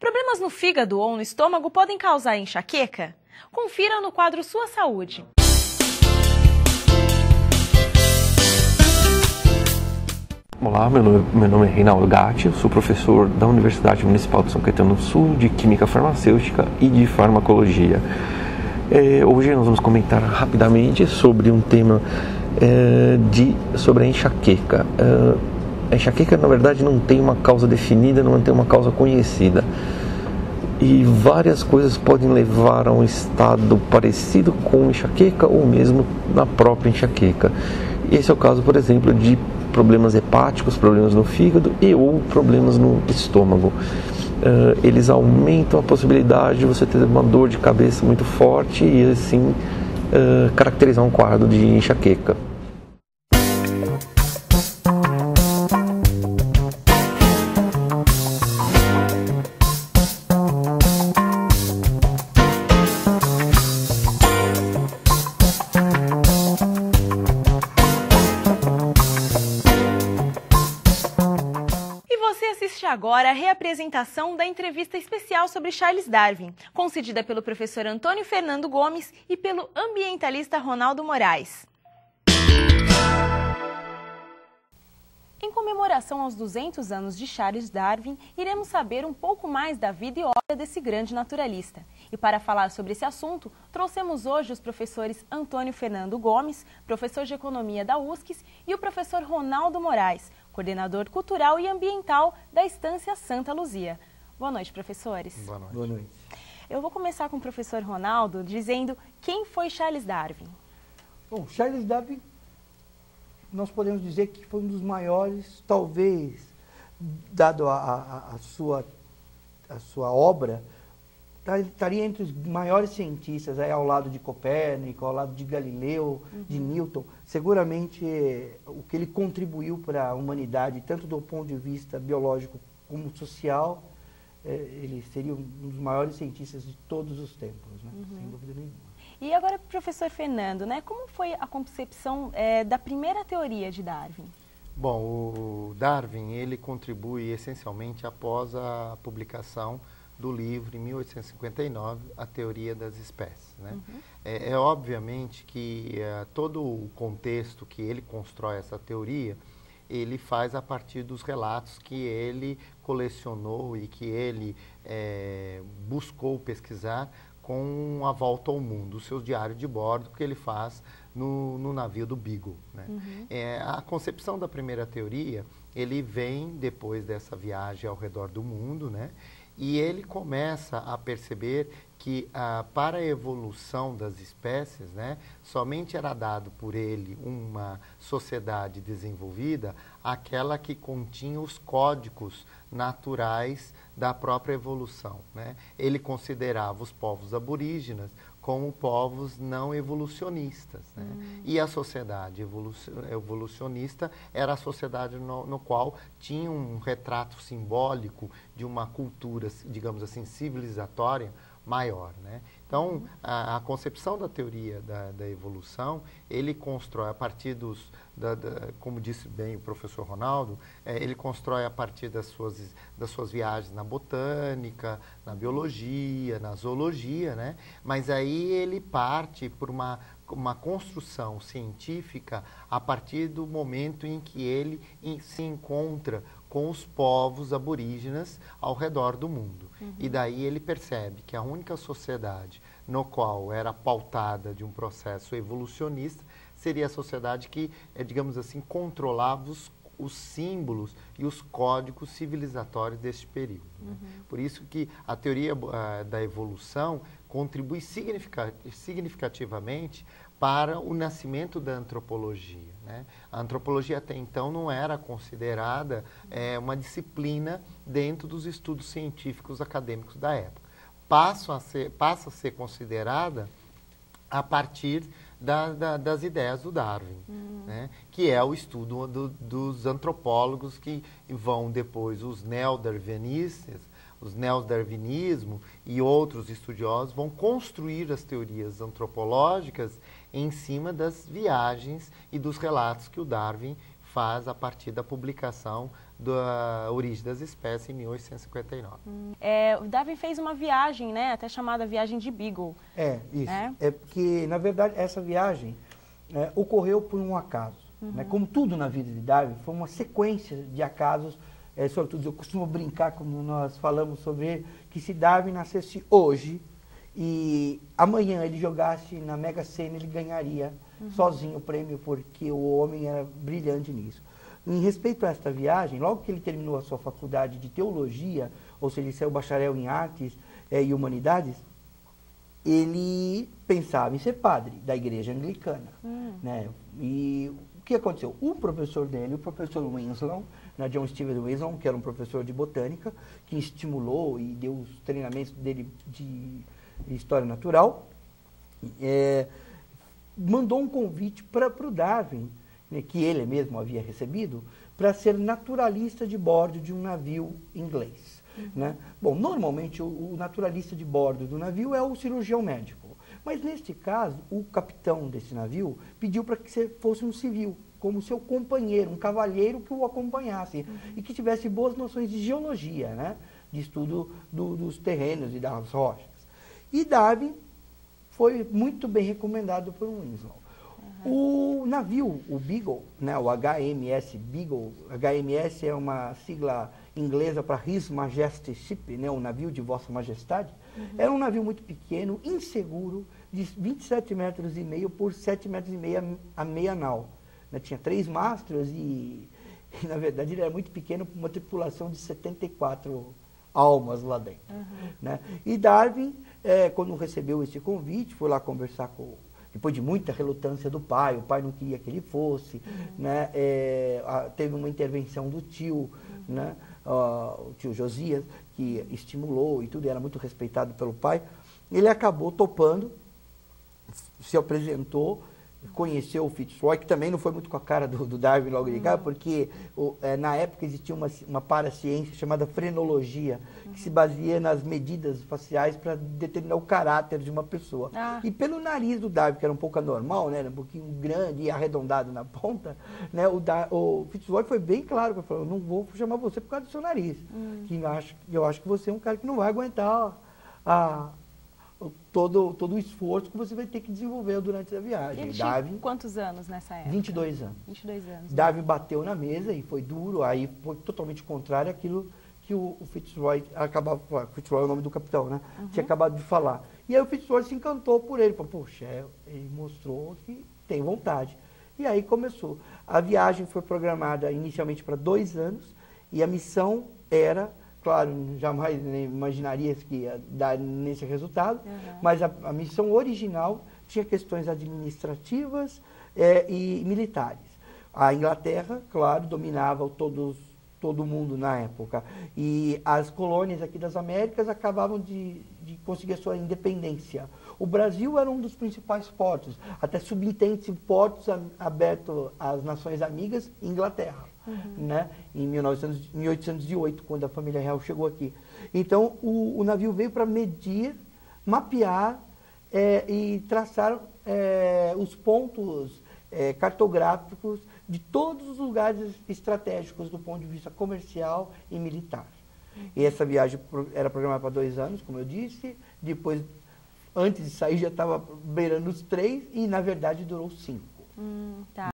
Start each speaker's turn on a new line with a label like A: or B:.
A: Problemas no fígado ou no estômago podem causar enxaqueca? Confira no quadro Sua Saúde.
B: Olá, meu nome é Reinaldo Gatti, eu sou professor da Universidade Municipal de São Caetano do Sul de Química Farmacêutica e de Farmacologia. Hoje nós vamos comentar rapidamente sobre um tema sobre a enxaqueca. A enxaqueca, na verdade, não tem uma causa definida, não tem uma causa conhecida. E várias coisas podem levar a um estado parecido com enxaqueca ou mesmo na própria enxaqueca. Esse é o caso, por exemplo, de problemas hepáticos, problemas no fígado ou problemas no estômago. Eles aumentam a possibilidade de você ter uma dor de cabeça muito forte e assim caracterizar um quadro de enxaqueca.
A: Assiste agora a reapresentação da entrevista especial sobre Charles Darwin, concedida pelo professor Antônio Fernando Gomes e pelo ambientalista Ronaldo Moraes. Em comemoração aos 200 anos de Charles Darwin, iremos saber um pouco mais da vida e obra desse grande naturalista. E para falar sobre esse assunto, trouxemos hoje os professores Antônio Fernando Gomes, professor de Economia da USCS, e o professor Ronaldo Moraes, coordenador cultural e ambiental da Estância Santa Luzia. Boa noite, professores.
C: Boa noite.
D: Boa noite.
A: Eu vou começar com o professor Ronaldo dizendo quem foi Charles Darwin.
D: Bom, Charles Darwin, nós podemos dizer que foi um dos maiores, talvez, dado a sua obra, estaria entre os maiores cientistas, aí, ao lado de Copérnico, ao lado de Galileu, de Newton. Seguramente, o que ele contribuiu para a humanidade, tanto do ponto de vista biológico como social, ele seria um dos maiores cientistas de todos os tempos, né? Sem dúvida nenhuma.
A: E agora, professor Fernando, né, como foi a concepção da primeira teoria de Darwin?
C: Bom, o Darwin, ele contribui essencialmente após a publicação do livro, em 1859, A Teoria das Espécies, né? Obviamente que todo o contexto que ele constrói essa teoria, ele faz a partir dos relatos que ele colecionou e que ele buscou pesquisar com a volta ao mundo, o seu diário de bordo que ele faz no navio do Beagle, né? A concepção da primeira teoria, ele vem depois dessa viagem ao redor do mundo, né? E ele começa a perceber que para a evolução das espécies, né, somente era dado por ele uma sociedade desenvolvida, aquela que continha os códigos naturais da própria evolução, né? Ele considerava os povos aborígenas como povos não evolucionistas, né? E a sociedade evolucionista era a sociedade no qual tinha um retrato simbólico de uma cultura, digamos assim, civilizatória maior, né? Então, a concepção da teoria da evolução, ele constrói a partir como disse bem o professor Ronaldo, ele constrói a partir das suas viagens na botânica, na biologia, na zoologia, né? Mas aí ele parte por uma construção científica a partir do momento em que ele se encontra com os povos aborígenas ao redor do mundo. E daí ele percebe que a única sociedade no qual era pautada de um processo evolucionista seria a sociedade que, digamos assim, controlava os símbolos e os códigos civilizatórios deste período, né? Por isso que a teoria da evolução contribui significativamente para o nascimento da antropologia, né? A antropologia até então não era considerada uma disciplina dentro dos estudos científicos acadêmicos da época. Passa a ser considerada a partir das ideias do Darwin, né? Que é o estudo dos antropólogos que vão depois, os neodarwinistas, os neodarwinismo e outros estudiosos vão construir as teorias antropológicas em cima das viagens e dos relatos que o Darwin faz a partir da publicação da origem das espécies em 1859.
A: O Darwin fez uma viagem, né, até chamada viagem de Beagle.
D: Isso.
A: Né?
D: É porque, na verdade, essa viagem ocorreu por um acaso. Né? Como tudo na vida de Darwin, foi uma sequência de acasos. Sobretudo, eu costumo brincar, quando nós falamos sobre ele, que se Darwin nascesse hoje e amanhã ele jogasse na Mega Sena, ele ganharia sozinho o prêmio, porque o homem era brilhante nisso. Em respeito a esta viagem, logo que ele terminou a sua faculdade de teologia, ou seja, ele saiu bacharel em artes e humanidades, ele pensava em ser padre da igreja anglicana. Né? E o que aconteceu? O professor dele, o professor Winslow, John Stephen Winslow, que era um professor de botânica, que estimulou e deu os treinamentos dele de história natural, mandou um convite para o Darwin, né, que ele mesmo havia recebido, para ser naturalista de bordo de um navio inglês. Né? Bom, normalmente o naturalista de bordo do navio é o cirurgião médico, mas neste caso, o capitão desse navio pediu para que você fosse um civil, como seu companheiro, um cavalheiro que o acompanhasse e que tivesse boas noções de geologia, né? De estudo dos terrenos e das rochas. E Darwin foi muito bem recomendado por Winslow. O navio, o Beagle, né, o HMS Beagle, HMS é uma sigla inglesa para His Majesty's Ship, né, o navio de Vossa Majestade, era um navio muito pequeno, inseguro, de 27,5 metros por 7,5 metros a meia nau. Né, tinha 3 mastros e, na verdade, ele era muito pequeno para uma tripulação de 74 almas lá dentro. Né? E Darwin, quando recebeu esse convite, foi lá conversar depois de muita relutância do pai, o pai não queria que ele fosse, né? Teve uma intervenção do tio, né? O tio Josias, que estimulou e tudo, era muito respeitado pelo pai. Ele acabou topando, se apresentou, conheceu o Fitzroy, que também não foi muito com a cara do Darwin logo de cara, porque na época existia uma paraciência chamada frenologia, que se baseia nas medidas faciais para determinar o caráter de uma pessoa. E pelo nariz do Darwin, que era um pouco anormal, né, era um pouquinho grande e arredondado na ponta, né, o Fitzroy foi bem claro, ele falou, não vou chamar você por causa do seu nariz, que eu acho que você é um cara que não vai aguentar todo o esforço que você vai ter que desenvolver durante a viagem.
A: Ele tinha quantos anos nessa época?
D: 22 anos.
A: 22 anos.
D: Darwin bateu na mesa e foi duro, aí foi totalmente contrário àquilo que o Fitzroy acabava, Fitzroy é o nome do capitão, né? Tinha acabado de falar. E aí o Fitzroy se encantou por ele, falou, poxa, ele mostrou que tem vontade. E aí começou. A viagem foi programada inicialmente para 2 anos e a missão era, claro, jamais imaginaria que ia dar nesse resultado, mas a missão original tinha questões administrativas e militares. A Inglaterra, claro, dominava todo mundo na época. E as colônias aqui das Américas acabavam de conseguir a sua independência. O Brasil era um dos principais portos, até subentende portos abertos às nações amigas, Inglaterra. Né? Em 1808, quando a família real chegou aqui. Então, o navio veio para medir, mapear e traçar os pontos cartográficos de todos os lugares estratégicos do ponto de vista comercial e militar. E essa viagem era programada para 2 anos, como eu disse, depois, antes de sair, já estava beirando os 3 e, na verdade, durou 5.
A: Tá.